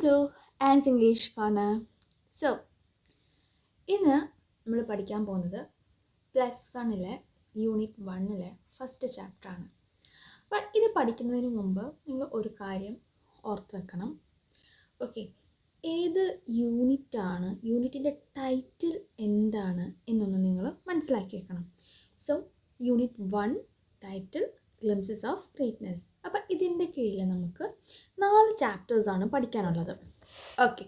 to Anne's English Corner. So, ഇന്ന് നമ്മൾ പഠിക്കാൻ പോകുന്നത് +1 യൂണിറ്റ് 1 ഫസ്റ്റ് ചാപ്റ്ററാണ്. അപ്പോൾ ഇത് പഠിക്കുന്നതിന് മുമ്പ് നിങ്ങൾ ഒരു കാര്യം ഓർത്ത് വെക്കണം. ഓക്കെ, ഏത് യൂണിറ്റാണ്, യൂണിറ്റിൻ്റെ ടൈറ്റിൽ എന്താണ് എന്നൊന്ന് നിങ്ങൾ മനസ്സിലാക്കി വെക്കണം. So unit 1 title glimpses of greatness. അപ്പം ഇതിൻ്റെ കീഴിൽ നമുക്ക് 4 ചാപ്റ്റേഴ്സാണ് പഠിക്കാനുള്ളത്. ഓക്കെ,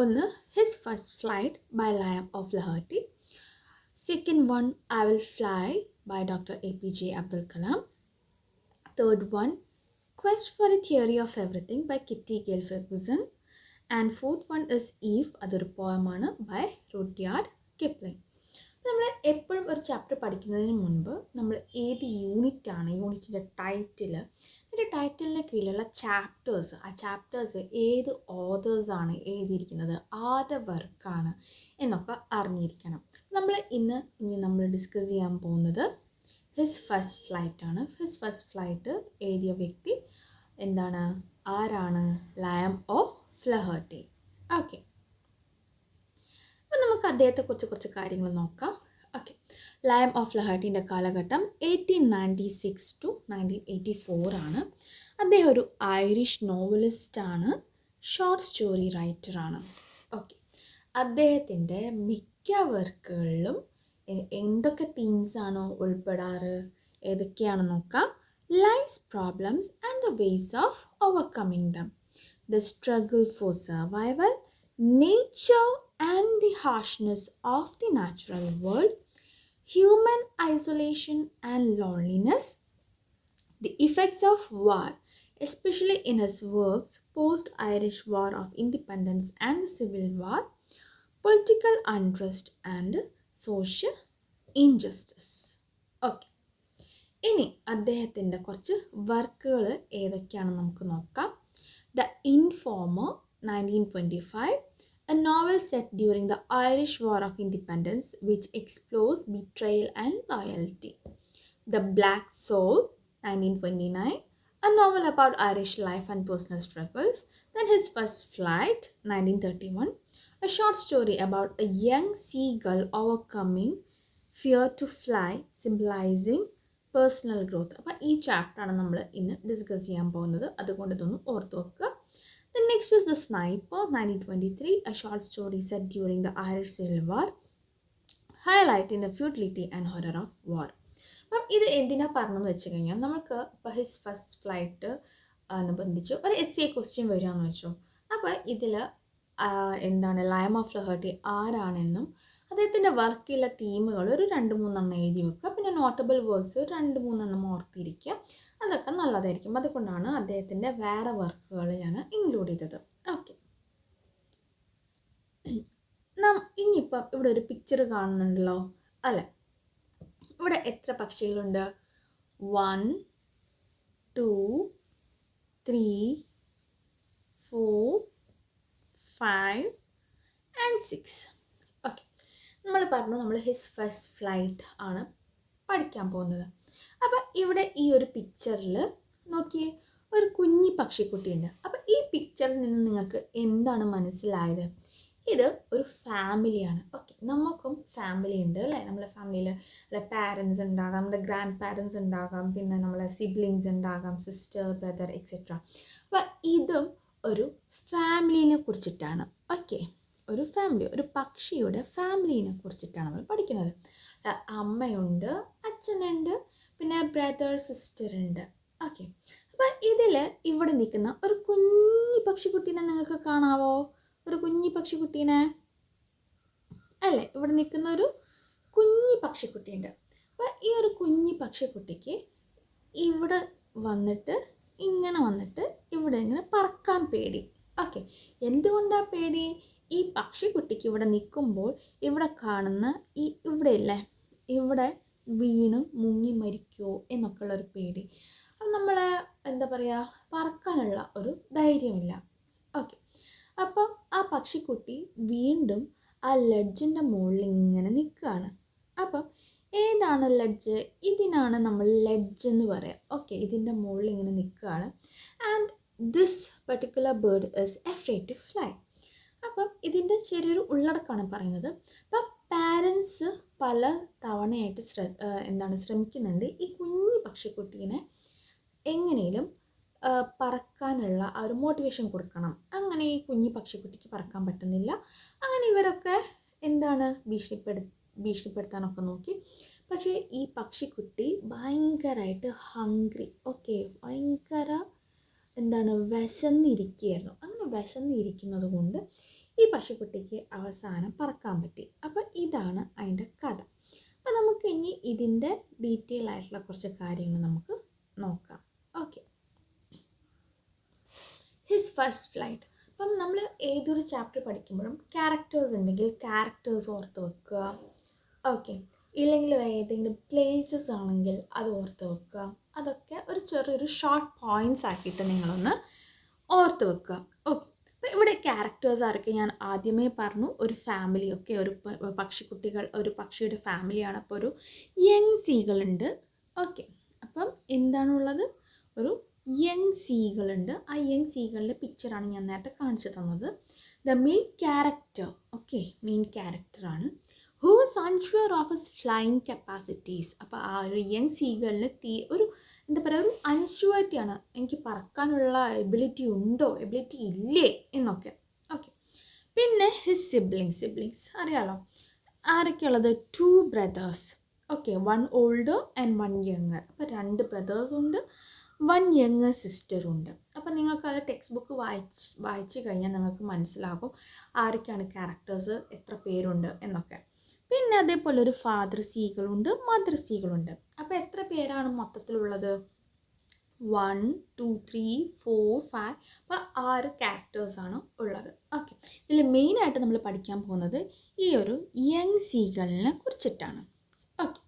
ഒന്ന് his first flight by Liam O'Flaherty. Second one I will fly by doctor APJ Abdul Kalam. Third one quest for a theory of everything by Kitty Gale Ferguson. And fourth one is Eve, അതൊരു പോയമാണ് by Rudyard Kipling. നമ്മൾ എപ്പോഴും ഒരു chapter പഠിക്കുന്നതിന് മുൻപ് നമ്മൾ ഏത് യൂണിറ്റാണ്, യൂണിറ്റിൻ്റെ ടൈറ്റിലിന് കീഴിലുള്ള ചാപ്റ്റേഴ്സ്, ആ ചാപ്റ്റേഴ്സ് ഏത് ഓതേഴ്സാണ് എഴുതിയിരിക്കുന്നത്, ആരുടെ വർക്കാണ് എന്നൊക്കെ അറിഞ്ഞിരിക്കണം. ഇനി നമ്മൾ ഡിസ്കസ് ചെയ്യാൻ പോകുന്നത് ഹിസ് ഫസ്റ്റ് ഫ്ലൈറ്റ് ആണ്. ഹിസ് ഫസ്റ്റ് ഫ്ലൈറ്റ് എഴുതിയ വ്യക്തി ആരാണ്? ലയം ഓഫ് ലഹർട്ടി. ഓക്കെ, അപ്പം നമുക്ക് അദ്ദേഹത്തെക്കുറിച്ച് കുറച്ച് കാര്യങ്ങൾ നോക്കാം. ഓക്കെ, ലയം ഓഫ് ലഹർട്ടിൻ്റെ കാലഘട്ടം 1896 to 1984 ആണ്. അദ്ദേഹം ഒരു ഐറിഷ് നോവലിസ്റ്റാണ്, ഷോർട്ട് സ്റ്റോറി റൈറ്ററാണ്. ഓക്കെ, അദ്ദേഹത്തിൻ്റെ മിക്ക വർക്കുകളിലും എന്തൊക്കെ തീംസാണോ ഉൾപ്പെടാറ്, ഏതൊക്കെയാണെന്ന് നോക്കാം. Life's problems and the ways of overcoming them, the struggle for survival, nature and the harshness of the natural world, human isolation and loneliness, the effects of war, especially in his works post-Irish War of Independence and the Civil War, political unrest and social injustice. Okay, ഇനി അദ്ദേഹത്തിൻ്റെ കുറച്ച് വർക്കുകൾ ഏതൊക്കെയാണെന്ന് നമുക്ക് നോക്കാം. The Informer 1925, a novel set during the Irish War of Independence which explores betrayal and loyalty. The Black Soul 1929, a novel about Irish life and personal struggles. Then His First Flight 1931, a short story about a young seagull overcoming fear to fly, symbolizing personal growth. അപ്പോൾ ഈ ചാപ്റ്ററാണ് നമ്മൾ ഇന്ന് discuss ചെയ്യാൻ പോകുന്നത്, അതുകൊണ്ട് ഇതൊന്ന് ഓർത്ത് വെക്കുക. The next is The Sniper 1923, a short story set during the Irish Civil War, highlighting the futility and horror of war. അപ്പം ഇത് എന്തിനാണ് പറഞ്ഞതെന്ന് വെച്ച് കഴിഞ്ഞാൽ, നമുക്ക് ഇപ്പോൾ ഹിസ് ഫസ്റ്റ് ഫ്ലൈറ്റ് അനുബന്ധിച്ച് ഒരു essay ക്വസ്റ്റ്യൻ വരികയെന്ന് വെച്ചു. അപ്പോൾ ഇതിൽ ലയം ഓഫ് ലഹർട്ടി ആരാണെന്നും അദ്ദേഹത്തിൻ്റെ വർക്കിലെ തീമുകൾ ഒരു 2-3 എഴുതി വെക്കുക. പിന്നെ നോട്ടബിൾ വേർഡ്സ് ഒരു 2-3 ഓർത്തിരിക്കുക. അതൊക്കെ നല്ലതായിരിക്കും. അതുകൊണ്ടാണ് അദ്ദേഹത്തിൻ്റെ വേറെ വർക്കുകൾ ഞാൻ ഇൻക്ലൂഡ് ചെയ്തത്. ഓക്കെ, ഇനിയിപ്പം ഇവിടെ ഒരു പിക്ചർ കാണുന്നുണ്ടല്ലോ അല്ലേ? ഇവിടെ എത്ര പക്ഷികളുണ്ട്? 1 2 3 4 5 and 6. ഓക്കെ, നമ്മൾ ഹിസ് ഫസ്റ്റ് ഫ്ലൈറ്റ് ആണ് പഠിക്കാൻ പോകുന്നത്. അപ്പം ഇവിടെ ഈ ഒരു പിക്ചറിൽ നോക്കിയേ, ഒരു കുഞ്ഞി പക്ഷിക്കുട്ടിയുണ്ട്. അപ്പം ഈ പിക്ചറിൽ നിന്ന് നിങ്ങൾക്ക് എന്താണ് മനസ്സിലായത്? ഇത് ഒരു ഫാമിലിയാണ്. ഓക്കെ, നമുക്കും ഫാമിലി ഉണ്ട് അല്ലേ? നമ്മളെ ഫാമിലിയിൽ പാരൻസ് ഉണ്ടാകാം, നമ്മുടെ ഗ്രാൻഡ് പാരൻസ് ഉണ്ടാകാം, പിന്നെ നമ്മളെ സിബ്ലിങ്സ് ഉണ്ടാകാം, സിസ്റ്റർ, ബ്രദർ എക്സെട്ര. അപ്പം ഇതും ഒരു ഫാമിലിനെ കുറിച്ചിട്ടാണ്. ഓക്കെ, ഒരു ഫാമിലി, ഒരു പക്ഷിയുടെ ഫാമിലിനെ കുറിച്ചിട്ടാണ് നമ്മൾ പഠിക്കുന്നത്. അമ്മയുണ്ട്, അച്ഛനുണ്ട്, പിന്നെ ബ്രദർ, സിസ്റ്റർ ഉണ്ട്. ഓക്കെ, അപ്പം ഇവിടെ നിൽക്കുന്ന ഒരു കുഞ്ഞി പക്ഷിക്കുട്ടീനെ നിങ്ങൾക്ക് കാണാവോ? ഒരു കുഞ്ഞി പക്ഷിക്കുട്ടീനെ അല്ലേ? ഇവിടെ നിൽക്കുന്ന ഒരു കുഞ്ഞി പക്ഷിക്കുട്ടിയുണ്ട്. അപ്പം ഈ ഒരു കുഞ്ഞി പക്ഷിക്കുട്ടിക്ക് ഇവിടെ വന്നിട്ട് ഇവിടെ ഇങ്ങനെ പറക്കാൻ പേടി. ഓക്കെ, എന്തുകൊണ്ടാണ് പേടി? ഈ പക്ഷിക്കുട്ടിക്ക് ഇവിടെ നിൽക്കുമ്പോൾ ഇവിടെ കാണുന്ന ഇവിടെയില്ലേ, ഇവിടെ വീണ് മുങ്ങി മരിക്കുമോ എന്നൊക്കെയുള്ളൊരു പേടി. അപ്പം നമ്മൾ പറക്കാനുള്ള ഒരു ധൈര്യമില്ല. ഓക്കെ, അപ്പം ആ പക്ഷിക്കുട്ടി വീണ്ടും ആ ലെഡ്ജിൻ്റെ മുകളിൽ ഇങ്ങനെ നിൽക്കുകയാണ്. അപ്പം ഏതാണ് ലെഡ്ജ്? ഇതിനാണ് നമ്മൾ ലെഡ്ജ് എന്ന് പറയാം. ഓക്കെ, ഇതിൻ്റെ മുകളിൽ ഇങ്ങനെ നിൽക്കുകയാണ്. And this particular bird is afraid to fly. അപ്പം ഇതിൻ്റെ ചെറിയൊരു ഉള്ളടക്കമാണ് പറയുന്നത്. അപ്പം പാരൻസ് പല തവണയായിട്ട് ശ്രമിക്കുന്നുണ്ട് ഈ കുഞ്ഞു പക്ഷിക്കുട്ടീനെ എങ്ങനെയും പറക്കാനുള്ള ആ ഒരു മോട്ടിവേഷൻ കൊടുക്കണം. അങ്ങനെ ഈ കുഞ്ഞു പക്ഷിക്കുട്ടിക്ക് പറക്കാൻ പറ്റുന്നില്ല. അങ്ങനെ ഇവരൊക്കെ ഭീഷണിപ്പെടുത്താനൊക്കെ നോക്കി. പക്ഷേ ഈ പക്ഷിക്കുട്ടി ഭയങ്കരമായിട്ട് ഹംഗ്രി, ഭയങ്കര വിശന്നിരിക്കുകയായിരുന്നു. അങ്ങനെ വിശന്നിരിക്കുന്നത് കൊണ്ട് ഈ പക്ഷിക്കുട്ടിക്ക് അവസാനം പറക്കാൻ പറ്റി. അപ്പോൾ ഇതാണ് അതിൻ്റെ കഥ. അപ്പോൾ നമുക്ക് ഇനി ഇതിൻ്റെ ഡീറ്റെയിൽ ആയിട്ടുള്ള കുറച്ച് കാര്യങ്ങൾ നമുക്ക് നോക്കാം. Okay, his first flight. അപ്പം നമ്മൾ ഏതൊരു ചാപ്റ്റർ പഠിക്കുമ്പോഴും ക്യാരക്ടേഴ്സ് ഉണ്ടെങ്കിൽ ക്യാരക്ടേഴ്സ് ഓർത്ത് വെക്കുക. ഓക്കെ, ഇല്ലെങ്കിൽ ഏതെങ്കിലും പ്ലേസസ് ആണെങ്കിൽ അത് ഓർത്ത് വെക്കുക. അതൊക്കെ ഒരു ചെറിയൊരു ഷോർട്ട് പോയിൻറ്റ്സ് ആക്കിയിട്ട് നിങ്ങളൊന്ന് ഓർത്ത് വെക്കുക. ഓക്കെ, അപ്പോൾ ഇവിടെ ക്യാരക്ടേഴ്സ് ആരൊക്കെ ഞാൻ ആദ്യമേ പറഞ്ഞു. ഒരു ഫാമിലി, ഒരു പക്ഷിക്കുട്ടികൾ, ഒരു പക്ഷിയുടെ ഫാമിലിയാണ്. അപ്പോൾ ഒരു യങ് സീകളുണ്ട്. ഓക്കെ, അപ്പം എന്താണുള്ളത്, ഒരു യങ് സീകളുണ്ട്. ആ യങ് സീകളുടെ പിക്ചറാണ് ഞാൻ നേരത്തെ കാണിച്ചു തന്നത്. ദ മെയിൻ ക്യാരക്ടർ, മെയിൻ ക്യാരക്ടറാണ് who is unsure of his flying capacities. അപ്പോൾ ആ ഒരു യങ് സീകളിന് ഒരു ഒരു അൺഷുവറിറ്റിയാണ്, എനിക്ക് പറക്കാനുള്ള എബിലിറ്റി ഉണ്ടോ, എബിലിറ്റി ഇല്ലേ എന്നൊക്കെ. ഓക്കെ, പിന്നെ ഹിസ് സിബ്ലിങ്സ് അറിയാലോ ആരൊക്കെയുള്ളത്, 2 brothers. One older and 1 younger. അപ്പോൾ 2 ബ്രദേഴ്സുണ്ട്, 1 യങ്ങർ സിസ്റ്ററുണ്ട്. അപ്പോൾ നിങ്ങൾക്കത് ടെക്സ്റ്റ് ബുക്ക് വായിച്ച് കഴിഞ്ഞാൽ നിങ്ങൾക്ക് മനസ്സിലാകും ആരൊക്കെയാണ് ക്യാരക്ടേഴ്സ്, എത്ര പേരുണ്ട് എന്നൊക്കെ. പിന്നെ അതേപോലെ ഒരു ഫാദർ സീകളുണ്ട്, മദർ സീകളുണ്ട്. അപ്പോൾ എത്ര പേരാണ് മൊത്തത്തിലുള്ളത്, 1 2 3 4 5. അപ്പോൾ 6 ക്യാരക്ടേഴ്സാണ് ഉള്ളത്. ഓക്കെ, ഇതിൽ മെയിനായിട്ട് നമ്മൾ പഠിക്കാൻ പോകുന്നത് ഈ ഒരു യങ് സീകളിനെ കുറിച്ചിട്ടാണ്. ഓക്കെ,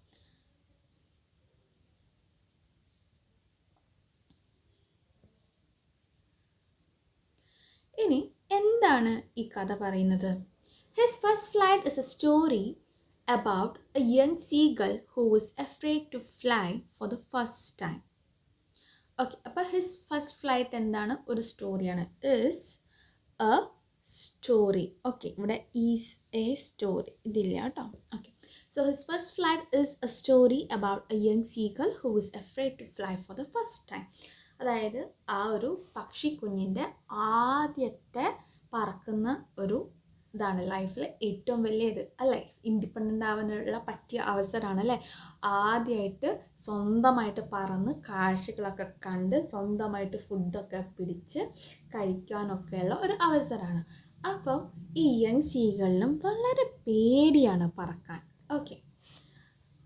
ഇനി എന്താണ് ഈ കഥ പറയുന്നത്? His first flight is a story about a young seagull who was afraid to fly for the first time. Okay, അപ്പോൾ ഹിസ് ഫസ്റ്റ് ഫ്ലൈറ്റ് എന്താണ്, ഒരു സ്റ്റോറിയാണ്. Is a story. ഇവിടെ ഈസ് എ സ്റ്റോറി ഇതില്ല കേട്ടോ. Okay, so his first flight is a story about a young seagull who is afraid to fly for the first time. അതായത് ആ ഒരു പക്ഷിക്കുഞ്ഞിൻ്റെ ആദ്യത്തെ പറക്കുന്ന ഒരു ഇതാണ്, ലൈഫിൽ ഏറ്റവും വലിയത് അല്ലേ, ഇൻഡിപെൻഡൻ്റ് ആവാനുള്ള പറ്റിയ അവസരമാണ് അല്ലേ. ആദ്യമായിട്ട് സ്വന്തമായിട്ട് പറന്ന് കാഴ്ചകളൊക്കെ കണ്ട് സ്വന്തമായിട്ട് ഫുഡൊക്കെ പിടിച്ച് കഴിക്കാനൊക്കെയുള്ള ഒരു അവസരമാണ്. അപ്പം ഈ യങ് സീകളിലും വളരെ പേടിയാണ് പറക്കാൻ. ഓക്കെ,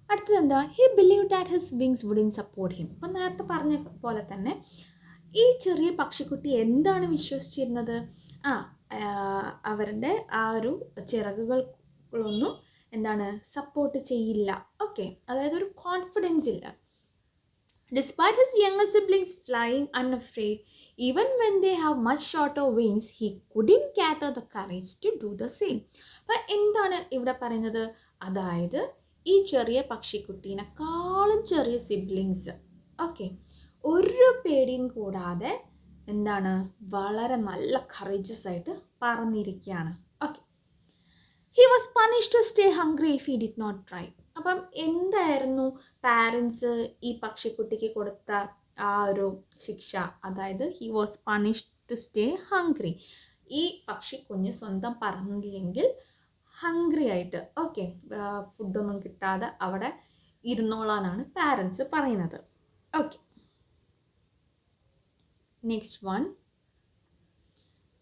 അടുത്തത് എന്താ, he believe that his wings wouldn't support him. അപ്പം നേരത്തെ പറഞ്ഞ പോലെ തന്നെ ഈ ചെറിയ പക്ഷിക്കുട്ടി എന്താണ് വിശ്വസിച്ചിരുന്നത്, അവരുടെ ആ ഒരു ചിറകുകളൊന്നും സപ്പോർട്ട് ചെയ്യില്ല. അതായത് ഒരു കോൺഫിഡൻസ് ഇല്ല. Despite his younger siblings flying unafraid, even when they have much shorter wings, he couldn't gather the courage to do the same. അപ്പോൾ എന്താണ് ഇവിടെ പറയുന്നത്, അതായത് ഈ ചെറിയ പക്ഷിക്കുട്ടീനെക്കാളും ചെറിയ സിബ്ലിങ്സ് ഒരു പേടിയും കൂടാതെ വളരെ നല്ല കറേജസ് ആയിട്ട് പറന്നിരിക്കുകയാണ്. He was punished to stay hungry if he did not try. അപ്പം എന്തായിരുന്നു പാരൻസ് ഈ പക്ഷിക്കുട്ടിക്ക് കൊടുത്ത ആ ഒരു ശിക്ഷ, അതായത് he was punished to stay hungry. ഈ പക്ഷിക്കുഞ്ഞ് സ്വന്തം പറന്നില്ലെങ്കിൽ ഹംഗ്രി ആയിട്ട് ഫുഡൊന്നും കിട്ടാതെ അവിടെ ഇരുന്നോളാനാണ് പാരൻസ് പറയുന്നത്. നെക്സ്റ്റ് വൺ,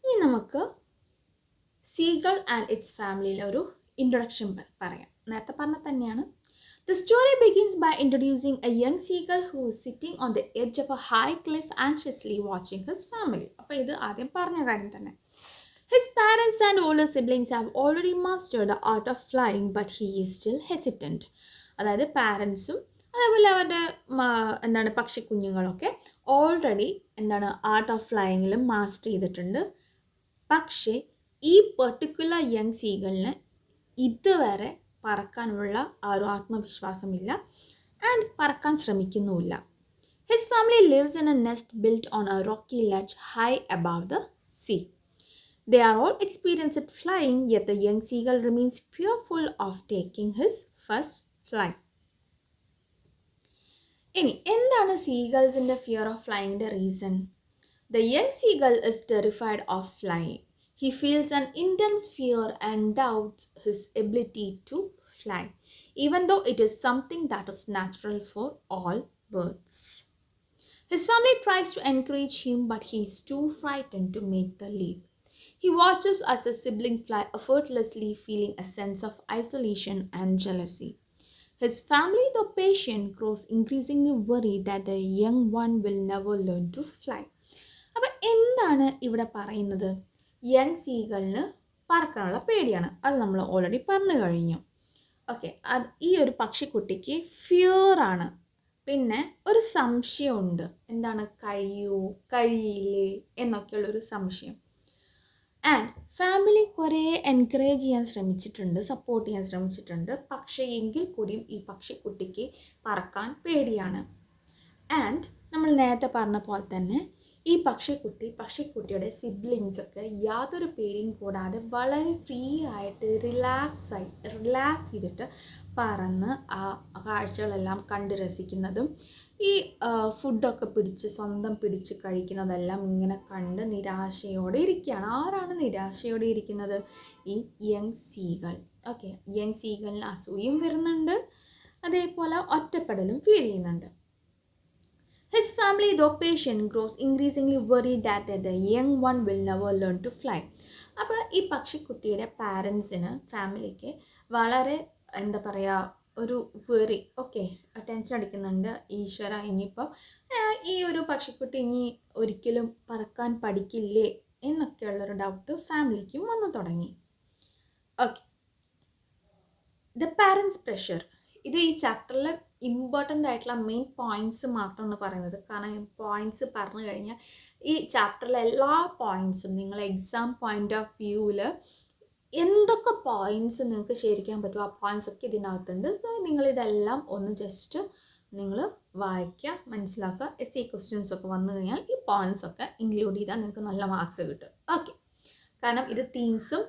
ഇനി നമുക്ക് സീഗൾ ആൻഡ് ഇറ്റ്സ് ഫാമിലിയിലെ ഒരു ഇൻട്രൊഡക്ഷൻ പറയാം. നേരത്തെ പറഞ്ഞ തന്നെയാണ്. The story begins by introducing a young seagull who is sitting on the edge of a high cliff anxiously watching his family. അപ്പോൾ ഇത് ആദ്യം പറഞ്ഞ കാര്യം തന്നെ. His parents and older siblings have already mastered the art of flying, but he is still hesitant. അതായത് പാരൻസും അതേപോലെ അവരുടെ പക്ഷിക്കുഞ്ഞുങ്ങളൊക്കെ already art of ഫ്ലൈയിങ്ങിലും master ചെയ്തിട്ടുണ്ട്. പക്ഷേ ഈ പെർട്ടിക്കുലർ യങ് സീകളിന് ഇതുവരെ പറക്കാനുള്ള ആ ഒരു ആത്മവിശ്വാസമില്ല ആൻഡ് പറക്കാൻ ശ്രമിക്കുന്നുമില്ല. His family lives in a nest built on a rocky ledge high above the sea. They are all experienced at flying, yet the young seagull remains fearful of taking his first flight. ഇനി എന്താണ് സീഗൾസിൻ്റെ fear of ഫ്ലൈയിങ്ങിൻ്റെ reason? The young seagull is terrified of flying. He feels an intense fear and doubts his ability to fly, even though it is something that is natural for all birds. His family tries to encourage him, but he is too frightened to make the leap. He watches as his siblings fly effortlessly, feeling a sense of isolation and jealousy. His family, though patient, grows increasingly worried that the young one will never learn to fly. അപ്പോൾ എന്താണ് ഇവിടെ പറയുന്നത്? Young സീകളിന് പറക്കാനുള്ള പേടിയാണ്. അത് നമ്മൾ already പറഞ്ഞു കഴിഞ്ഞു. Okay, അത് ഈ ഒരു പക്ഷിക്കുട്ടിക്ക് ഫിയറാണ്. പിന്നെ ഒരു സംശയമുണ്ട്. എന്താണ്? കഴിയില്ലേ എന്നൊക്കെയുള്ളൊരു സംശയം. ആൻഡ് ഫാമിലി കുറേ എൻകറേജ് ചെയ്യാൻ ശ്രമിച്ചിട്ടുണ്ട്, സപ്പോർട്ട് ചെയ്യാൻ ശ്രമിച്ചിട്ടുണ്ട്. പക്ഷേ എങ്കിൽ കൂടിയും ഈ പക്ഷിക്കുട്ടിക്ക് പറക്കാൻ പേടിയാണ്. ആൻഡ് നമ്മൾ നേരത്തെ പറഞ്ഞ പോലെ തന്നെ ഈ പക്ഷിക്കുട്ടിയുടെ സിബ്ലിങ്സൊക്കെ യാതൊരു പേടിയും കൂടാതെ വളരെ ഫ്രീ ആയിട്ട് റിലാക്സ് ചെയ്തിട്ട് പറന്ന് ആ കാഴ്ചകളെല്ലാം കണ്ട് രസിക്കുന്നതും ഈ ഫുഡൊക്കെ സ്വന്തം പിടിച്ച് കഴിക്കുന്നതെല്ലാം ഇങ്ങനെ കണ്ട് നിരാശയോടെ ഇരിക്കുകയാണ്. ആരാണ് നിരാശയോടെ ഇരിക്കുന്നത്? ഈ യങ് സീകൾ. ഓക്കെ, യങ് സീകളിന് അസൂയയും വരുന്നുണ്ട്, അതേപോലെ ഒറ്റപ്പെടലും ഫീൽ ചെയ്യുന്നുണ്ട്. His family, though patient, grows increasingly worried that the young one will never learn to fly. അപ്പോൾ ഈ പക്ഷിക്കുട്ടിയുടെ പാരൻസിന്, ഫാമിലിക്ക് വളരെ എന്താ പറയുക, ഒരു വെറി, ഓക്കെ, ടെൻഷൻ അടിക്കുന്നുണ്ട്. ഈശ്വര, ഇനിയിപ്പോൾ ഈ ഒരു പക്ഷിക്കുട്ടി ഇനി ഒരിക്കലും പറക്കാൻ പഠിക്കില്ലേ എന്നൊക്കെയുള്ളൊരു ഡൗട്ട് ഫാമിലിക്കും വന്നു തുടങ്ങി. Okay, the parents pressure. ഇത് ഈ ചാപ്റ്ററിൽ ഇമ്പോർട്ടൻ്റ് ആയിട്ടുള്ള മെയിൻ പോയിൻറ്റ്സ് മാത്രമാണ് പറയുന്നത്. കാരണം പോയിൻറ്റ്സ് പറഞ്ഞു കഴിഞ്ഞാൽ ഈ ചാപ്റ്ററിലെ എല്ലാ പോയിൻറ്റ്സും നിങ്ങൾ എക്സാം പോയിൻ്റ് ഓഫ് വ്യൂവിൽ എന്തൊക്കെ പോയിൻറ്റ്സ് നിങ്ങൾക്ക് ശേഖരിക്കാൻ പറ്റുമോ ആ പോയിൻറ്റ്സ് ഒക്കെ ഇതിനകത്തുണ്ട്. സോ നിങ്ങളിതെല്ലാം ഒന്ന് ജസ്റ്റ് നിങ്ങൾ വായിക്കുക, മനസ്സിലാക്കുക. SE ക്വസ്റ്റ്യൻസ് ഒക്കെ വന്നു കഴിഞ്ഞാൽ ഈ പോയിൻറ്റ്സ് ഒക്കെ ഇൻക്ലൂഡ് ചെയ്താൽ നിങ്ങൾക്ക് നല്ല മാർക്സ് കിട്ടും. ഓക്കെ, കാരണം ഇത് തീംസും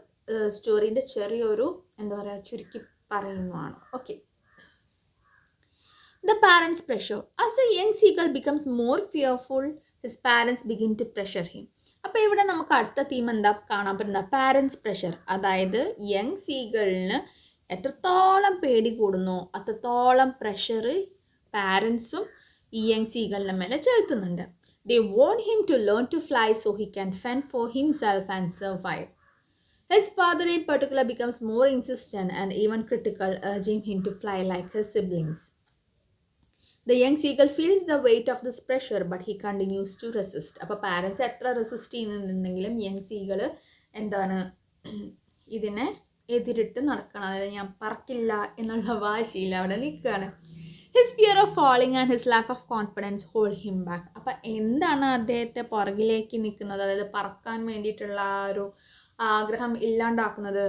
സ്റ്റോറീൻ്റെ ചെറിയൊരു എന്താ പറയുക ചുരുക്കി പറയുന്നതാണ്. Okay, the parents' pressure. As the young seagull becomes more fearful, his parents begin to pressure him. അപ്പോൾ ഇവിടെ നമുക്ക് അടുത്ത തീം എന്താ കാണാൻ പറ്റുന്ന? Parents pressure. അതായത് യങ് സീഗളിന് എത്രത്തോളം പേടി കൂടുന്നോ അത്രത്തോളം പ്രഷർ പാരൻസും ഈ യങ് സീഗളിൻ്റെ മേലെ ചെലുത്തുന്നുണ്ട്. They want him to learn to fly so he can fend for himself and survive. His father in particular becomes more insistent and even critical, urging him to fly like his siblings. The young seagull feels the weight of this pressure, but he continues to resist. അപ്പോൾ parents എത്ര resist ചെയ്യുന്നുണ്ടെങ്കിലും young സീകൾ എന്താണ് ഇതിനെ എതിരിട്ട് നടക്കണം. അതായത് ഞാൻ പറക്കില്ല എന്നുള്ള വാശിയിൽ അവിടെ നിൽക്കുകയാണ്. His fear of falling and his lack of confidence hold him back. അപ്പോൾ എന്താണ് അദ്ദേഹത്തെ പുറകിലേക്ക് നിൽക്കുന്നത്? അതായത് പറക്കാൻ വേണ്ടിയിട്ടുള്ള ആ ഒരു ആഗ്രഹം ഇല്ലാണ്ടാക്കുന്നത്.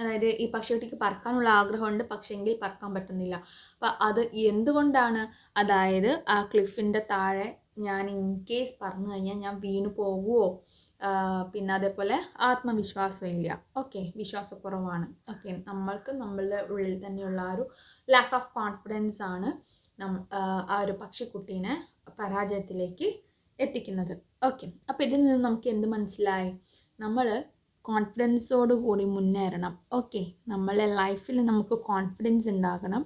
അതായത് ഈ പക്ഷിക്കുട്ടിക്ക് പറക്കാനുള്ള ആഗ്രഹമുണ്ട്, പക്ഷെങ്കിൽ പറക്കാൻ പറ്റുന്നില്ല. അപ്പം അത് എന്തുകൊണ്ടാണ്? അതായത് ആ ക്ലിഫിൻ്റെ താഴെ ഞാൻ ഇൻ കേസ് പറഞ്ഞു കഴിഞ്ഞാൽ ഞാൻ വീണു പോകുമോ, പിന്നെ അതേപോലെ ആത്മവിശ്വാസമില്ല. ഓക്കെ, വിശ്വാസക്കുറവാണ്. ഓക്കെ, നമ്മളുടെ ഉള്ളിൽ തന്നെയുള്ള ആ ഒരു ലാക്ക് ഓഫ് കോൺഫിഡൻസ് ആണ് ആ ഒരു പക്ഷിക്കുട്ടീനെ പരാജയത്തിലേക്ക് എത്തിക്കുന്നത്. ഓക്കെ, അപ്പോൾ ഇതിൽ നിന്ന് നമുക്ക് എന്ത് മനസ്സിലായി? നമ്മൾ കോൺഫിഡൻസോട് കൂടി മുന്നേറണം. ഓക്കെ, നമ്മളെ ലൈഫിൽ നമുക്ക് കോൺഫിഡൻസ് ഉണ്ടാകണം.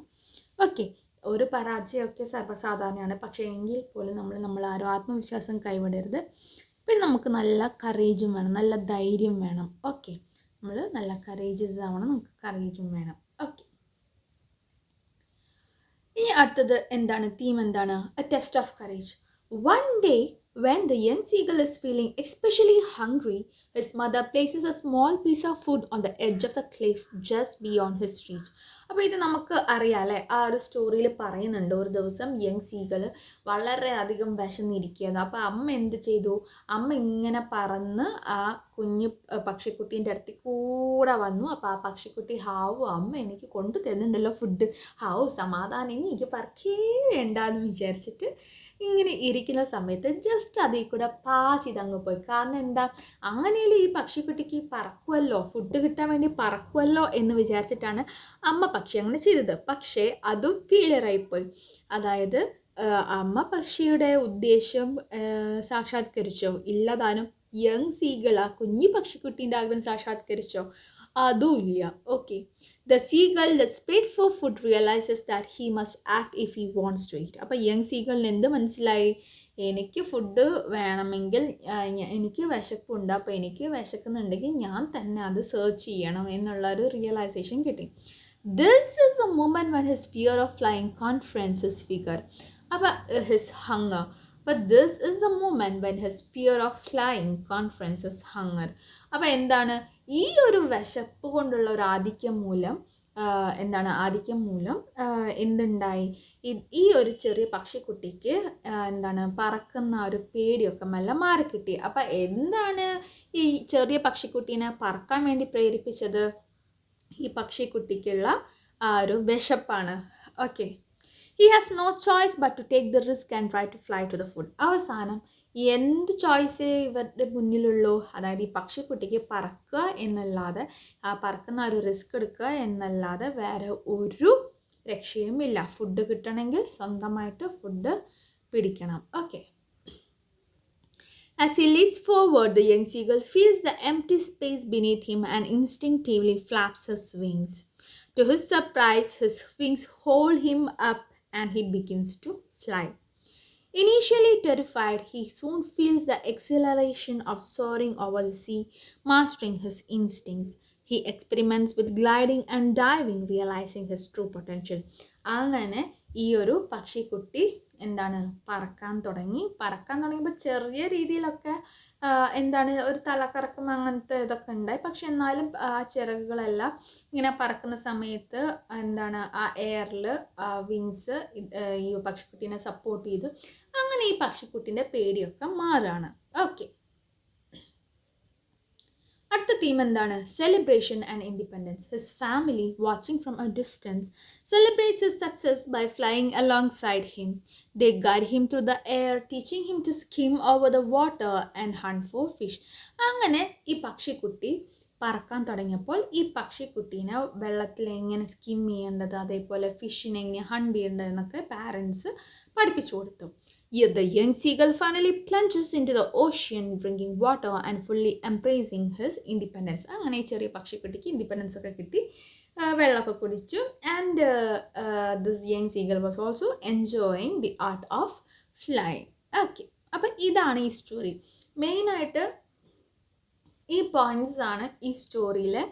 ഓക്കെ, ഒരു പരാജയമൊക്കെ സർവ്വസാധാരണയാണ്, പക്ഷേ എങ്കിൽ പോലും നമ്മൾ ആരും ആത്മവിശ്വാസം കൈവിടരുത്. പിന്നെ നമുക്ക് നല്ല കറേജും വേണം, നല്ല ധൈര്യം വേണം. ഓക്കെ, നമ്മൾ നല്ല കറേജസ് ആവണം, നമുക്ക് കറേജും വേണം. ഓക്കെ, ഇനി അടുത്തത് എന്താണ്? തീം എന്താണ്? A test of courage. One day, When the young seagull is feeling especially hungry, his mother places a small piece of food on the edge of the cliff just beyond his reach. അപ്പോൾ ഇത് നമുക്ക് അറിയാം അല്ലേ, ആ ഒരു സ്റ്റോറിയിൽ പറയുന്നുണ്ട്, ഒരു ദിവസം യങ് സീകൾ വളരെയധികം വിശന്നിരിക്കുകയാണ്. അപ്പോൾ അമ്മ എന്ത് ചെയ്തു, അമ്മ ഇങ്ങനെ പറന്ന് ആ കുഞ്ഞു പക്ഷിക്കുട്ടീൻ്റെ അടുത്ത് കൂടെ വന്നു. അപ്പോൾ ആ പക്ഷിക്കുട്ടി ഹാവു അമ്മ എനിക്ക് കൊണ്ടു തരുന്നുണ്ടല്ലോ ഫുഡ്, ഹാവു സമാധാനം, ഇനി എനിക്ക് പറക്കേ വേണ്ടെന്ന് വിചാരിച്ചിട്ട് ഇങ്ങനെ ഇരിക്കുന്ന സമയത്ത് ജസ്റ്റ് അതിൽ കൂടെ പാസ് ചെയ്തങ്ങ് പോയി. കാരണം എന്താ, അങ്ങനെയല്ലേ ഈ പക്ഷിക്കുട്ടിക്ക് പറക്കുമല്ലോ, ഫുഡ് കിട്ടാൻ വേണ്ടി പറക്കുമല്ലോ എന്ന് വിചാരിച്ചിട്ടാണ് അമ്മ പക്ഷി അങ്ങനെ ചെയ്തത്. പക്ഷേ അതും ഫെയിലിയറായിപ്പോയി. അതായത് അമ്മ പക്ഷിയുടെ ഉദ്ദേശം സാക്ഷാത്കരിച്ചോ? ഇല്ലതാനും. യങ് സീഗൾ ആ കുഞ്ഞി പക്ഷിക്കുട്ടീൻ്റെ ആഗ്രഹം സാക്ഷാത്കരിച്ചോ? അതും ഇല്ല. Okay, the seagull, desperate for food, realizes that he must act if he wants to eat. അപ്പോൾ യങ് സീഗളിന് എന്ത് മനസ്സിലായി, എനിക്ക് ഫുഡ് വേണമെങ്കിൽ എനിക്ക് വിശപ്പുണ്ട്, അപ്പോൾ എനിക്ക് വിശക്കുന്നുണ്ടെങ്കിൽ ഞാൻ തന്നെ അത് സെർച്ച് ചെയ്യണം എന്നുള്ളൊരു റിയലൈസേഷൻ കിട്ടി. This is the moment when his fear of flying confronts his figure. അപ്പോൾ his hunger. But this is the moment when his fear of flying confronts his hunger. അപ്പോൾ എന്താണ്, ഈ ഒരു വിശപ്പ് കൊണ്ടുള്ള ഒരു ആധിക്യം മൂലം എന്തുണ്ടായി, ഈ ഒരു ചെറിയ പക്ഷിക്കുട്ടിക്ക് പറക്കുന്ന ഒരു പേടിയൊക്കെ മെല്ലെ മാറിക്കിട്ടി. അപ്പം എന്താണ് ഈ ചെറിയ പക്ഷിക്കുട്ടീനെ പറക്കാൻ വേണ്ടി പ്രേരിപ്പിച്ചത്, ഈ പക്ഷിക്കുട്ടിക്കുള്ള ആ ഒരു വിശപ്പാണ്. Okay, he has no choice but to take the risk and try to fly to the food. അവസാനം എന്ത് ചോയ്സേ ഇവരുടെ മുന്നിലുള്ളൂ, അതായത് ഈ പക്ഷിക്കുട്ടിക്ക് പറക്കുക എന്നല്ലാതെ, ആ പറക്കുന്ന ഒരു റിസ്ക് എടുക്കുക എന്നല്ലാതെ വേറെ ഒരു രക്ഷയുമില്ല. ഫുഡ് കിട്ടണമെങ്കിൽ സ്വന്തമായിട്ട് ഫുഡ് പിടിക്കണം. Okay, as he leaps forward, the young seagull feels the empty space beneath him and instinctively flaps his wings. To his surprise, his wings hold him up and he begins to fly. Initially terrified, he soon feels the exhilaration of soaring over the sea, mastering his instincts. He experiments with gliding and diving, realizing his true potential. അങ്ങനെ ഈ ഒരു പക്ഷിക്കുട്ടി പറക്കാൻ തുടങ്ങിയപ്പോൾ ചെറിയ രീതിയിലൊക്കെ ഒരു തലക്കറക്കം അങ്ങനത്തെ ഇതൊക്കെ ഉണ്ടായി. പക്ഷെ എന്നാലും ആ ചിറകുകളെല്ലാം ഇങ്ങനെ പറക്കുന്ന സമയത്ത് ആ എയറിൽ വിങ്സ് ഈ പക്ഷിക്കുട്ടീനെ സപ്പോർട്ട് ചെയ്ത് അങ്ങനെ ഈ പക്ഷിക്കുട്ടീൻ്റെ പേടിയൊക്കെ മാറുകയാണ്. ഓക്കെ, അടുത്ത തീം എന്താണ്, celebration and independence. His family, watching from A distance, celebrates his success by flying alongside him. They guide him through the air, teaching him to skim over the water and hunt for fish. അങ്ങനെ ഈ പക്ഷിക്കുട്ടി പറക്കാൻ തുടങ്ങിയപ്പോൾ ഈ പക്ഷിക്കുട്ടീനെ വെള്ളത്തിൽ എങ്ങനെ skim ചെയ്യേണ്ടത്, അതേപോലെ ഫിഷിനെ എങ്ങനെ ഹണ്ട് ചെയ്യേണ്ടത് എന്നൊക്കെ പാരൻസ് പഠിപ്പിച്ചു കൊടുത്തു. The young seagull finally plunges into the ocean, drinking water and fully embracing his independence. അങ്ങനെ ചെറിയ പക്ഷിക്കുട്ടിക്ക് ഇൻഡിപെൻഡൻസ് ഒക്കെ കിട്ടി, വെള്ളമൊക്കെ കുടിച്ചു. And this young seagull was also enjoying the art of flying. Okay, അപ്പം ഇതാണ് ഈ സ്റ്റോറി. മെയിനായിട്ട് ഈ പോയിൻറ്റ്സ് ആണ് ഈ സ്റ്റോറിയിലെ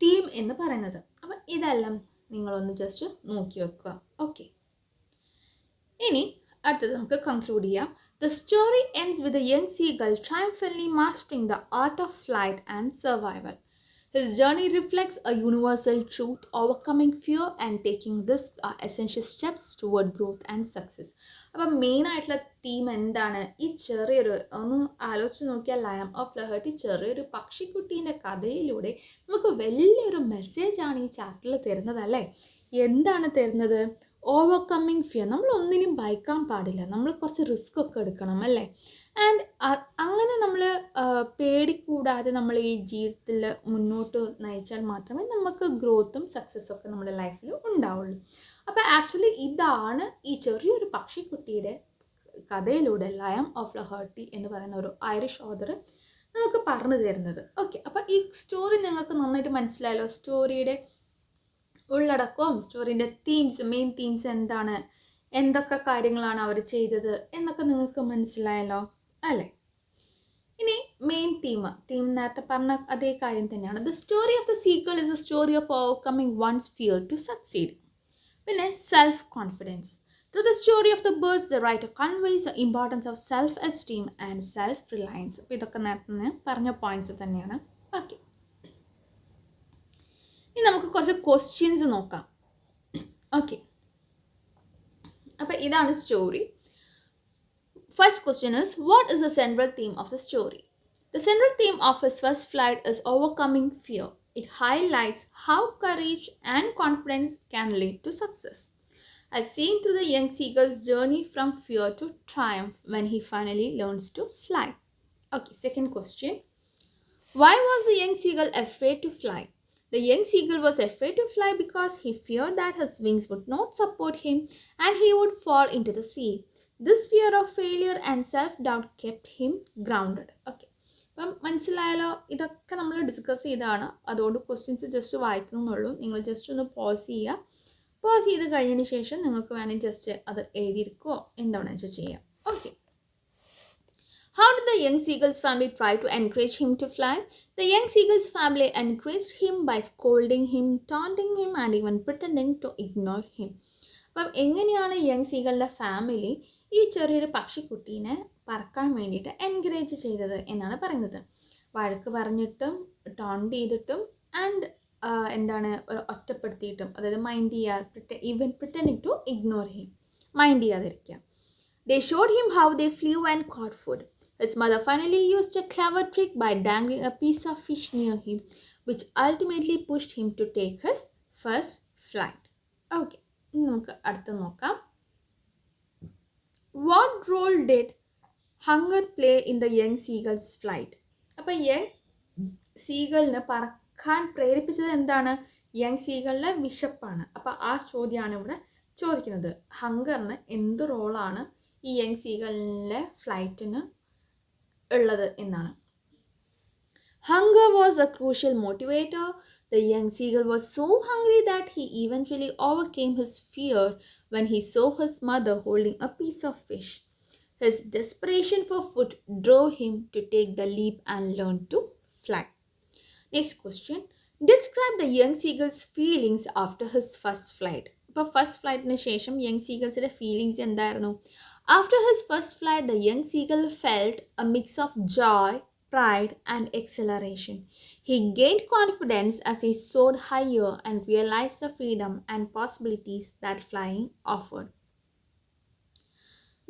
തീം എന്ന് പറയുന്നത്. അപ്പം ഇതെല്ലാം നിങ്ങളൊന്ന് ജസ്റ്റ് നോക്കി വെക്കുക. ഓക്കെ, ഇനി അടുത്തത് നമുക്ക് കൺക്ലൂഡ് ചെയ്യാം. The story ends with a young seagull triumphantly mastering the art of flight and survival. His journey reflects a universal truth: overcoming fear and taking risks are essential steps toward growth and success. അപ്പം മെയിനായിട്ടുള്ള theme എന്താണ്, ഈ ചെറിയൊരു ഒന്ന് ആലോചിച്ച് നോക്കിയാൽ ലയം of ലഹർട്ടി ചെറിയൊരു പക്ഷിക്കുട്ടീൻ്റെ കഥയിലൂടെ നമുക്ക് വലിയൊരു മെസ്സേജാണ് ഈ ചാപ്റ്ററിൽ തരുന്നതല്ലേ. എന്താണ് തരുന്നത്, ഓവർകമ്മിങ് ഫിയർ. നമ്മൾ ഒന്നിനും ഭയക്കാൻ പാടില്ല, നമ്മൾ കുറച്ച് റിസ്ക് ഒക്കെ എടുക്കണം അല്ലേ. ആൻഡ് അങ്ങനെ നമ്മൾ പേടിക്കൂടാതെ നമ്മൾ ഈ ജീവിതത്തിൽ മുന്നോട്ട് നയിച്ചാൽ മാത്രമേ നമുക്ക് ഗ്രോത്തും സക്സസ്സും ഒക്കെ നമ്മുടെ ലൈഫിൽ ഉണ്ടാവുള്ളൂ. അപ്പോൾ ആക്ച്വലി ഇതാണ് ഈ ചെറിയൊരു പക്ഷിക്കുട്ടിയുടെ കഥയിലൂടെ ലയം ഓഫ് ലഹർട്ടി എന്ന് പറയുന്ന ഒരു ഐറിഷ് ഓഥർ നമുക്ക് പറഞ്ഞു തരുന്നത്. ഓക്കെ, അപ്പോൾ ഈ സ്റ്റോറി നിങ്ങൾക്ക് നന്നായിട്ട് മനസ്സിലായല്ലോ. സ്റ്റോറിയുടെ ഉള്ളടക്കവും സ്റ്റോറിൻ്റെ തീംസ്, മെയിൻ തീംസ് എന്താണ്, എന്തൊക്കെ കാര്യങ്ങളാണ് അവർ ചെയ്തത് എന്നൊക്കെ നിങ്ങൾക്ക് മനസ്സിലായല്ലോ അല്ലേ. ഇനി മെയിൻ തീം നേരത്തെ പറഞ്ഞ അതേ കാര്യം തന്നെയാണ്. The story of the sequel is a story of overcoming one's fear to succeed. പിന്നെ self confidence. Through the story of the birds, the writer conveys the importance of self-esteem and self-reliance. അപ്പോൾ ഇതൊക്കെ നേരത്തെ പറഞ്ഞ points തന്നെയാണ്. Okay, ഇനി നമുക്ക് കുറച്ച് questions നോക്കാം. ഓക്കെ, അപ്പോൾ ഇതാണ് story. First question is, what is the central theme of the story? The central theme of his first flight is overcoming fear. It highlights how courage and confidence can lead to success, as seen through the young seagull's journey from fear to triumph when he finally learns to fly. Okay, second question. Why was the young seagull afraid to fly? The young seagull was afraid to fly because he feared that his wings would not support him and he would fall into the sea. This fear of failure and self-doubt kept him grounded. Okay, അപ്പം മനസ്സിലായാലോ? ഇതൊക്കെ നമ്മൾ discuss ചെയ്താണ്. അതുകൊണ്ട് questions just വായിക്കുന്നുള്ളൂ. നിങ്ങൾ just ഒന്ന് pose ചെയ്യുക. Pose ചെയ്ത് കഴിഞ്ഞതിന് ശേഷം നിങ്ങൾക്ക് വേണമെങ്കിൽ ജസ്റ്റ് അത് എഴുതിയിരിക്കുകയോ എന്താണെന്ന് വെച്ചാൽ ചെയ്യാം. Okay, how did the young seagull's family try to encourage him to fly? The young seagull's family encouraged him by scolding him, taunting him and even pretending to ignore him. അപ്പം എങ്ങനെയാണ് young സീകളുടെ family ഈ ചെറിയൊരു പക്ഷിക്കുട്ടീനെ പറക്കാൻ വേണ്ടിയിട്ട് encourage ചെയ്തത് എന്നാണ് പറയുന്നത്. വഴക്ക് പറഞ്ഞിട്ടും ടോണ്ട് ചെയ്തിട്ടും ആൻഡ് എന്താണ് ഒറ്റപ്പെടുത്തിയിട്ടും, അതായത് മൈൻഡ് ചെയ്യാതെ, even pretending to ignore him, mind ചെയ്യാതിരിക്കുക. They showed him how they flew and caught food. His mother finally used a clever trick by dangling a piece of fish near him, which ultimately pushed him to take his first flight. Okay, നമുക്ക് അടുത്ത് നോക്കാം. What role did hunger play in the young seagull's flight? അപ്പോൾ young സീഗളിന് പറക്കാൻ പ്രേരിപ്പിച്ചത് എന്താണ്? Young സീഗളിലെ വിശപ്പാണ്. അപ്പോൾ ആ ചോദ്യമാണ് ഇവിടെ ചോദിക്കുന്നത്. ഹങ്കറിന് എന്ത് റോളാണ് ഈ യങ് സീഗളിലെ ഫ്ലൈറ്റിന് ഉള്ളത് എന്നാണ്. Hunger was a crucial motivator. The young seagull was so hungry that he eventually overcame his fear when he saw his mother holding a piece of fish. His desperation for food drove him to take the leap and learn to fly. Next question. Describe the young seagull's feelings after his first flight. ഇപ്പോൾ first ഫ്ലൈറ്റിന് ശേഷം young സീഗൾസിൻ്റെ feelings എന്തായിരുന്നു? After his first flight, the young seagull felt a mix of joy, pride, and exhilaration. He gained confidence as he soared higher and realized the freedom and possibilities that flying offered.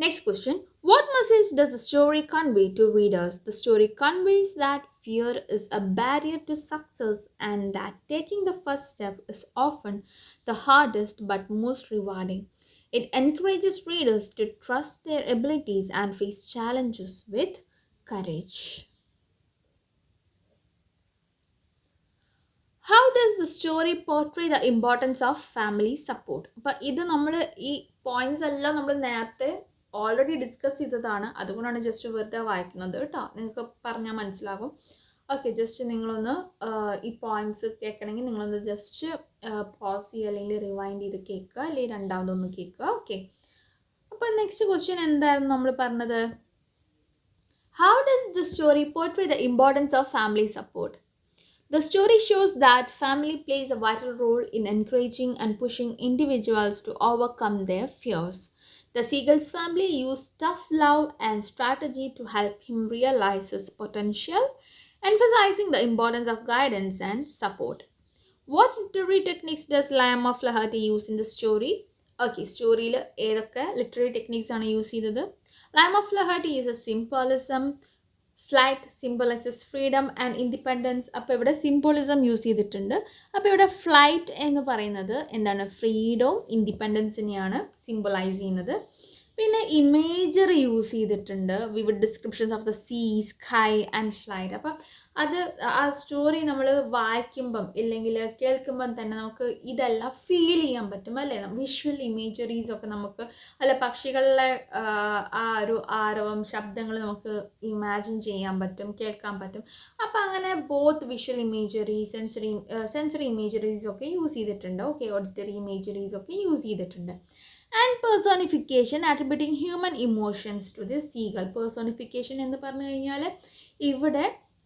Next question. What message does the story convey to readers? The story conveys that fear is a barrier to success and that taking the first step is often the hardest but most rewarding. It encourages readers to trust their abilities and face challenges with courage. How does the story portray the importance of family support? അപ്പോൾ ഇത് നമ്മൾ ഈ points എല്ലാം നമ്മൾ നേരത്തെ already discuss ചെയ്തതാണ്. അതുകൊണ്ടാണ് just വെറുതെ വായിക്കുന്നത് കേട്ടോ. നിങ്ങൾക്ക് പറഞ്ഞാൽ മനസ്സിലാകും. ഓക്കെ, ജസ്റ്റ് നിങ്ങളൊന്ന് ഈ പോയിന്റ്സ് കേൾക്കണമെങ്കിൽ നിങ്ങളൊന്ന് ജസ്റ്റ് പോസ് ചെയ്യുക, അല്ലെങ്കിൽ റിവൈൻഡ് ചെയ്ത് കേൾക്കുക, അല്ലെങ്കിൽ രണ്ടാമതൊന്ന് കേൾക്കുക. ഓക്കെ, അപ്പോൾ നെക്സ്റ്റ് ക്വസ്റ്റ്യൻ എന്തായിരുന്നു നമ്മൾ പറഞ്ഞത്? How does the story portray the importance of family support? The story shows that family plays a vital role in encouraging and pushing individuals to overcome their fears. The seagull's family used tough love and strategy to help him realize his potential, emphasizing the importance of guidance and support. What literary techniques does Liam of Flaherty use in the story? Okay, സ്റ്റോറിയിൽ ഏതൊക്കെ literary techniques ആണ് use ചെയ്തത്? Liam of Flaherty uses symbolism. Flight symbolizes freedom and independence. അപ്പോൾ ഇവിടെ symbolism use ചെയ്തിട്ടുണ്ട്. അപ്പോൾ ഇവിടെ flight എന്ന് പറയുന്നത് എന്താണ്? ഫ്രീഡവും ഇൻഡിപെൻഡൻസിനെയാണ് സിംബലൈസ് ചെയ്യുന്നത്. പിന്നെ ഇമേജറി യൂസ് ചെയ്തിട്ടുണ്ട്. Vivid descriptions of the sea, sky and flight. അപ്പം അത് ആ സ്റ്റോറി നമ്മൾ വായിക്കുമ്പം ഇല്ലെങ്കിൽ കേൾക്കുമ്പം തന്നെ നമുക്ക് ഇതെല്ലാം ഫീൽ ചെയ്യാൻ പറ്റും അല്ലേ? വിഷ്വൽ ഇമേജറീസൊക്കെ നമുക്ക് അല്ല പക്ഷികളിലെ ആ ഒരു ആരവം ശബ്ദങ്ങൾ നമുക്ക് ഇമാജിൻ ചെയ്യാൻ പറ്റും, കേൾക്കാൻ പറ്റും. അപ്പം അങ്ങനെ ബോത്ത് വിഷ്വൽ ഇമേജറി, സെൻസറി ഇമേജറീസൊക്കെ യൂസ് ചെയ്തിട്ടുണ്ട്. ഓക്കെ, ഓഡിറ്ററി ഇമേജറീസൊക്കെ യൂസ് ചെയ്തിട്ടുണ്ട്. And personification, attributing human emotions to the seagull. Personification എന്ന് പറഞ്ഞു കഴിഞ്ഞാൽ ഇവിടെ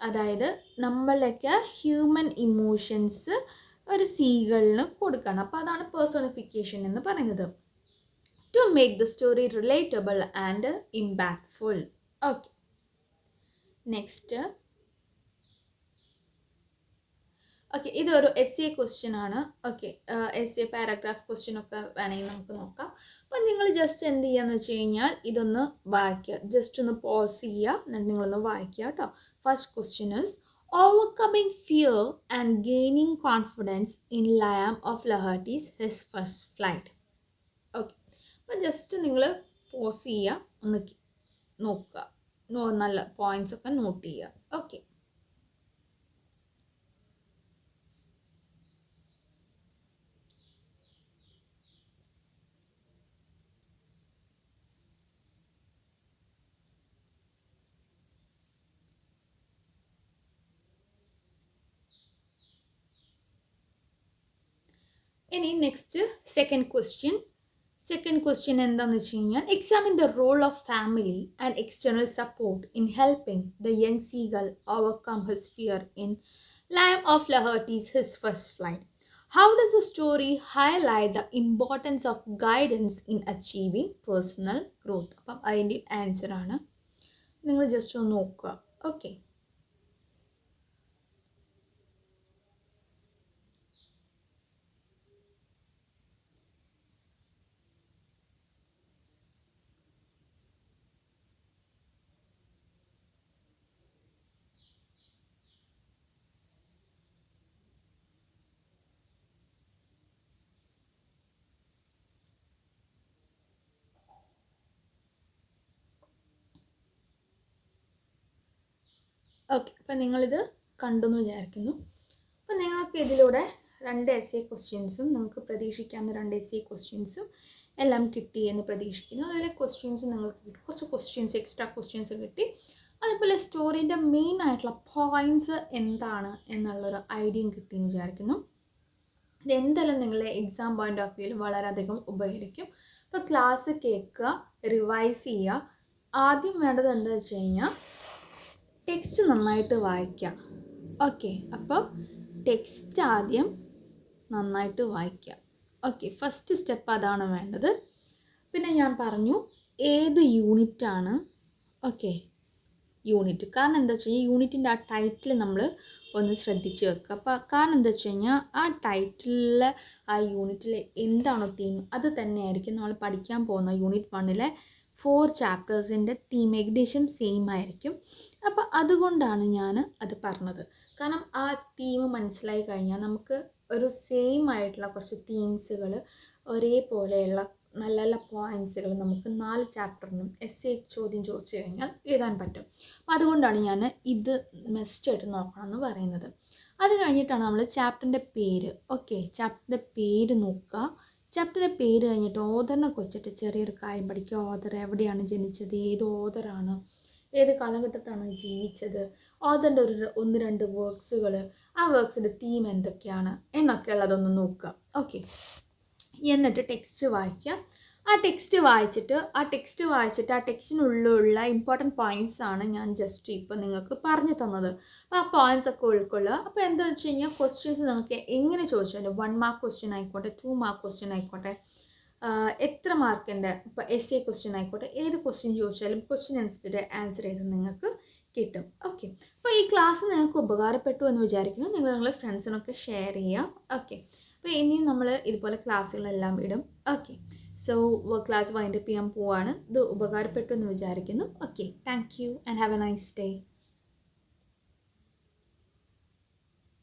അതായത് നമ്മളൊക്കെ ഹ്യൂമൻ ഇമോഷൻസ് ഒരു സീഗളിന് കൊടുക്കണം. അപ്പോൾ അതാണ് പേഴ്സോണിഫിക്കേഷൻ എന്ന് പറയുന്നത്. to make the story relatable and impactful. Okay, next. Okay, ഇതൊരു എസ് എ ക്വസ്റ്റ്യൻ ആണ്. Okay, S A paragraph question ഒക്കെ വേണമെങ്കിൽ നമുക്ക് നോക്കാം. അപ്പം നിങ്ങൾ ജസ്റ്റ് എന്ത് ചെയ്യുകയെന്ന് വെച്ച് കഴിഞ്ഞാൽ ഇതൊന്ന് വായിക്കുക, ജസ്റ്റ് ഒന്ന് പോസ് ചെയ്യുക, എന്നിട്ട് നിങ്ങളൊന്ന് വായിക്കുക കേട്ടോ. First question is overcoming fear and gaining confidence in Liam O'Flaherty's his first flight. Okay, അപ്പം ജസ്റ്റ് നിങ്ങൾ പോസ് ചെയ്യുക, ഒന്ന് നോക്കുക, നല്ല പോയിൻറ്റ്സ് ഒക്കെ നോട്ട് ചെയ്യുക. ഓക്കെ, ഇനി നെക്സ്റ്റ് സെക്കൻഡ് ക്വസ്റ്റ്യൻ എന്താണെന്ന് വെച്ച് കഴിഞ്ഞാൽ examine the role of family and external support in helping the young seagull overcome his fear in Liam O'Flaherty's his first flight. How does the story highlight the importance of guidance in achieving personal growth. അപ്പം അതിൻ്റെ ആൻസറാണ്, നിങ്ങൾ just ഒന്ന് നോക്കുക. Okay, okay, അപ്പം നിങ്ങളിത് കണ്ടു എന്ന് വിചാരിക്കുന്നു. അപ്പം നിങ്ങൾക്ക് ഇതിലൂടെ 2 എസ് എ ക്വസ്റ്റ്യൻസും നിങ്ങൾക്ക് പ്രതീക്ഷിക്കാവുന്ന 2 എസ് എ ക്വസ്റ്റ്യൻസും എല്ലാം കിട്ടി എന്ന് പ്രതീക്ഷിക്കുന്നു. അതുപോലെ ക്വസ്റ്റ്യൻസ് നിങ്ങൾക്ക് കുറച്ച് ക്വസ്റ്റ്യൻസ് എക്സ്ട്രാ ക്വസ്റ്റ്യൻസ് കിട്ടി. അതുപോലെ സ്റ്റോറീൻ്റെ മെയിൻ ആയിട്ടുള്ള പോയിൻറ്റ്സ് എന്താണ് എന്നുള്ളൊരു ഐഡിയയും കിട്ടിയെന്ന് വിചാരിക്കുന്നു. ഇതെന്തായാലും നിങ്ങളുടെ എക്സാം പോയിൻ്റ് ഓഫ് വ്യൂവിൽ വളരെയധികം ഉപകരിക്കും. അപ്പോൾ ക്ലാസ് കേൾക്കുക, റിവൈസ് ചെയ്യുക. ആദ്യം വേണ്ടത് എന്താ വെച്ച് കഴിഞ്ഞാൽ ടെക്സ്റ്റ് നന്നായിട്ട് വായിക്കുക. ഓക്കെ, അപ്പോൾ ടെക്സ്റ്റ് ആദ്യം നന്നായിട്ട് വായിക്കുക. ഓക്കെ, ഫസ്റ്റ് സ്റ്റെപ്പ് അതാണ് വേണ്ടത്. പിന്നെ ഞാൻ പറഞ്ഞു ഏത് യൂണിറ്റാണ്. ഓക്കെ, യൂണിറ്റ്, കാരണം എന്താ വെച്ച് കഴിഞ്ഞാൽ യൂണിറ്റിൻ്റെ ആ ടൈറ്റിൽ നമ്മൾ ഒന്ന് ശ്രദ്ധിച്ച് വെക്കുക. അപ്പോൾ കാരണം എന്താ വെച്ച് കഴിഞ്ഞാൽ ആ ടൈറ്റിലെ ആ യൂണിറ്റിൽ എന്താണോ തീം അത് തന്നെയായിരിക്കും നമ്മൾ പഠിക്കാൻ പോകുന്ന യൂണിറ്റ് 1-ലെ 4 ചാപ്റ്റേഴ്സിൻ്റെ തീം ഏകദേശം സെയിം ആയിരിക്കും. അപ്പോൾ അതുകൊണ്ടാണ് ഞാൻ അത് പറഞ്ഞത്. കാരണം ആ തീം മനസ്സിലായി കഴിഞ്ഞാൽ നമുക്ക് ഒരു സെയിം ആയിട്ടുള്ള കുറച്ച് തീംസുകൾ, ഒരേപോലെയുള്ള നല്ല നല്ല പോയിൻറ്റ്സുകൾ നമുക്ക് 4 ചാപ്റ്ററിനും എസ് എ ചോദ്യം ചോദിച്ചു കഴിഞ്ഞാൽ എഴുതാൻ പറ്റും. അപ്പോൾ അതുകൊണ്ടാണ് ഞാൻ ഇത് മസ്റ്റായിട്ട് നോക്കണം എന്ന് പറയുന്നത്. അത് കഴിഞ്ഞിട്ടാണ് നമ്മൾ ചാപ്റ്ററിൻ്റെ പേര്. ഓക്കെ, ചാപ്റ്ററിൻ്റെ പേര് നോക്കുക. ചാപ്റ്ററിൻ്റെ പേര് കഴിഞ്ഞിട്ട് ഓഥറിനെ കുറിച്ചിട്ട് ചെറിയൊരു കാര്യം പഠിക്കുക. ഓഥർ എവിടെയാണ് ജനിച്ചത്, ഏത് ഓഥറാണ്, ഏത് കാലഘട്ടത്താണ് ജീവിച്ചത്, ഓഥറിൻ്റെ ഒരു 1-2 വർക്ക്സുകൾ, ആ വർക്ക്സിൻ്റെ തീം എന്തൊക്കെയാണ് എന്നൊക്കെ ഉള്ളതൊന്ന് നോക്കുക. ഓക്കെ, എന്നിട്ട് ടെക്സ്റ്റ് വായിക്കുക. ആ ടെക്സ്റ്റ് വായിച്ചിട്ട് ആ ടെക്സ്റ്റിനുള്ളിലുള്ള ഇമ്പോർട്ടൻറ്റ് പോയിൻറ്റ്സ് ആണ് ഞാൻ ജസ്റ്റ് ഇപ്പോൾ നിങ്ങൾക്ക് പറഞ്ഞു തന്നത്. അപ്പോൾ ആ പോയിൻറ്റ്സ് ഒക്കെ ഉൾക്കൊള്ളുക. അപ്പോൾ എന്താണെന്ന് വെച്ച് കഴിഞ്ഞാൽ ക്വസ്റ്റ്യൻസ് നിങ്ങൾക്ക് എങ്ങനെ ചോദിച്ചാലും 1 മാർക്ക് ക്വസ്റ്റ്യൻ ആയിക്കോട്ടെ, 2 മാർക്ക് ക്വസ്റ്റ്യൻ ആയിക്കോട്ടെ, എത്ര മാർക്കിൻ്റെ ഇപ്പോൾ എസ് എ ക്വസ്റ്റ്യൻ ആയിക്കോട്ടെ, ഏത് ക്വസ്റ്റ്യൻ ചോദിച്ചാലും ക്വസ്റ്റ്യൻ അനുസരിച്ചിട്ട് ആൻസർ ചെയ്ത് നിങ്ങൾക്ക് കിട്ടും. ഓക്കെ, അപ്പോൾ ഈ ക്ലാസ് നിങ്ങൾക്ക് ഉപകാരപ്പെട്ടു എന്ന് വിചാരിക്കുന്നു. നിങ്ങൾ നിങ്ങളുടെ ഫ്രണ്ട്സിനൊക്കെ ഷെയർ ചെയ്യുക. ഓക്കെ, അപ്പോൾ ഇനിയും നമ്മൾ ഇതുപോലെ ക്ലാസ്സുകളെല്ലാം ഇടും. ഓക്കെ, സോ ക്ലാസ് വൈൻഡപ്പ് ചെയ്യാൻ പോവാണ്. ഇത് ഉപകാരപ്പെട്ടു എന്ന് വിചാരിക്കുന്നു. Okay, thank you and have A nice day.